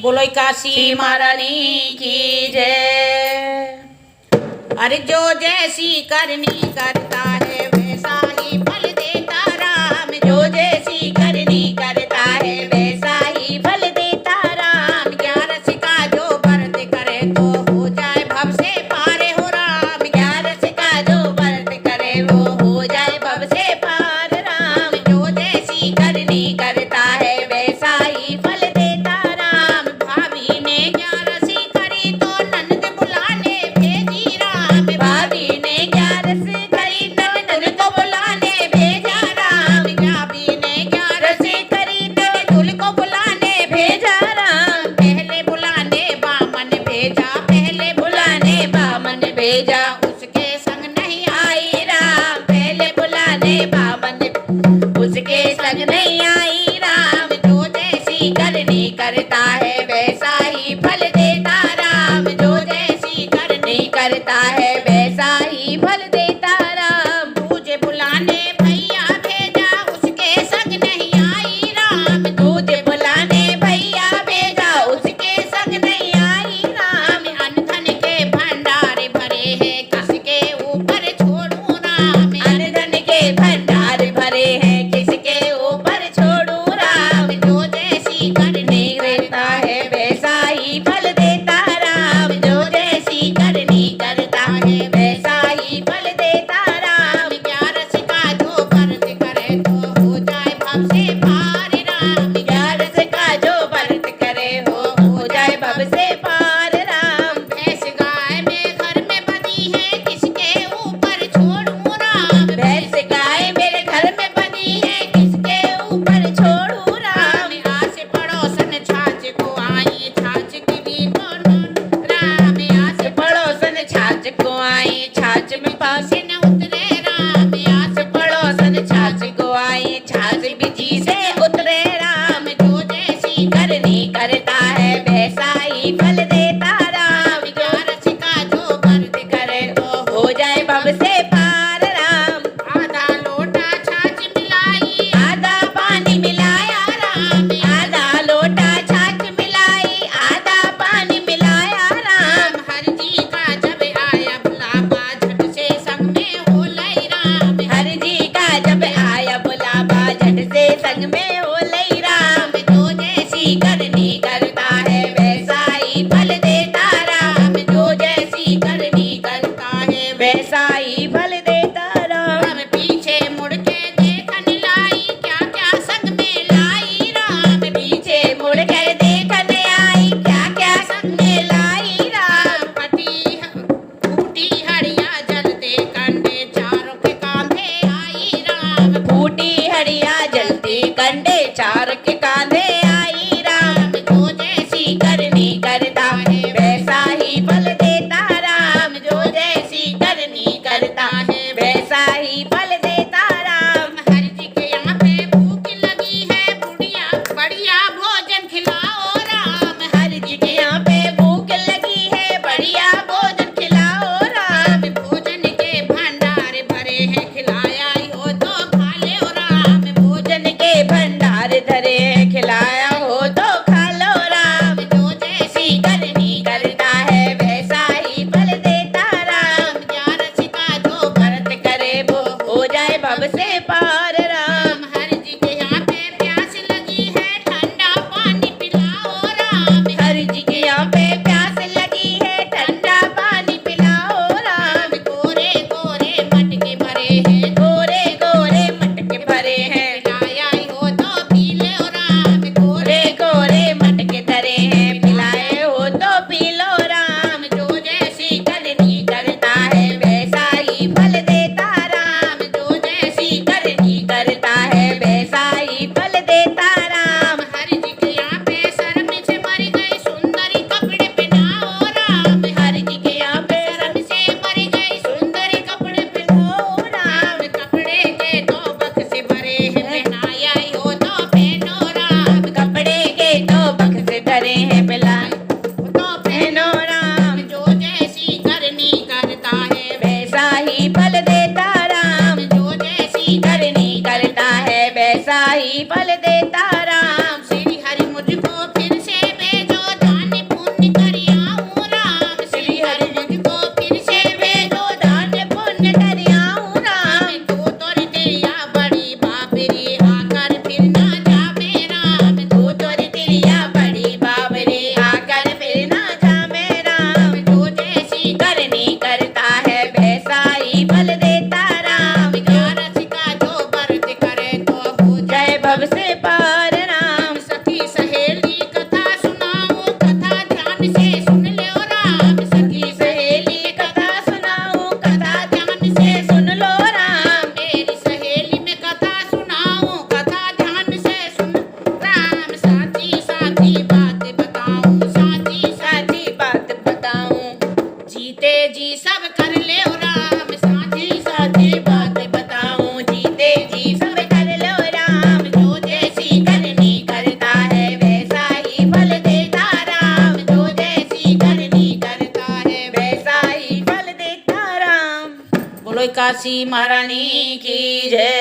बोलो काशी महारानी की जय। अरे जो जैसी करनी करता है वैसा ही फल देता राम, जो जैसी करनी करता है वैसा ही फल देता राम। 11 का जो व्रत करे तो हो जाए भव से पार हो राम, 11 का जो व्रत करे वो हो जाए भव से पार राम। जो जैसी करनी करता है वैसा ही फल देता राम। भाभी ने 11 करी तो ननद बुलाने भेजी राम, भाभी ने 11 करी तो ननद को बुलाने भेजा राम, भाभी ने 11 करी तो दूल्हे को बुलाने भेजा राम। पहले बुलाने बामन भेजा, पहले बुलाने बामन भेजा, उसके संग नहीं आई राम। पहले बुलाने बामन उसके संग नहीं आई राम। जो जैसी करनी करता है वैसा ही फल देता राम, जो जैसी करनी करता है वैसा ही फल देता राम। तुझे बुलाने भैया भेजा, उसके संग नहीं आई राम, तुझे बुलाने भैया भेजा, उसके संग नहीं आई राम। अन्न धन के भंडार भरे हैं, किसके ऊपर छोड़ू राम, अन्न धन के भंडार भरे हैं, किसके ऊपर छोड़ू राम। जो जैसी करनी करता है वैसा ही फल देता राम, जो जैसी करनी करता है वैसा ही फल देता राम। 11 का जो व्रत करे तो हो जाए भव से पार राम, 11 का जो व्रत करे हो जाए भव से पार राम। भैंस गाय में घर में बनी है, किसके ऊपर छोड़ू राम, भैंस गाय मेरे घर में बनी है, किसके ऊपर छोड़ू राम। आस पड़ोसन छाछ को आई, छाछ की भी कौन राम, आस पड़ोसन छाछ को आई, छाछ में पासे न उतरे राम, आस पड़ोसन छाछ को आई, छाछ बिजी से उतरे राम। जो जैसी करनी करता है वैसा ही फल देता राम, 11 का जो व्रत करे तो हो जाए भव से पार राम। आधा लोटा छाछ मिलाई, आधा पानी मिलाया राम, आधा लोटा छाछ मिलाई, आधा पानी मिलाया राम। हर जी का जब आया बुलावा, बोलो काशी महारानी की जय।